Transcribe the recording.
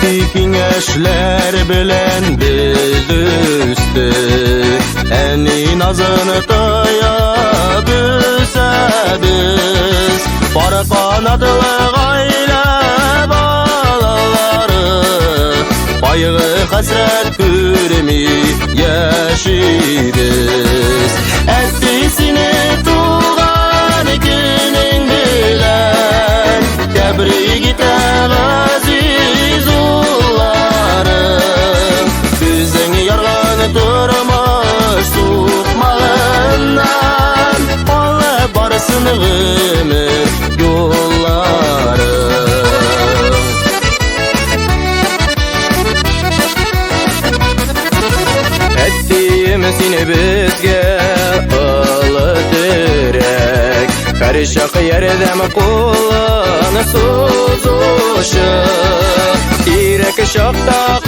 Kengeshler bilen biz üstü Eni nazını tayab üsediz Bar kanadılı gayle balaları Bayığı hasret kürmi yaşidiz Ettisini tuğan günün bilen Kebri giten aziz ullarım Küzün yargan durmuş tutmağından Ola barsın ömür yollarım Ettiğimsini bizge ılıtırek Karışık yerdem kulağını suzuşu Direk şokta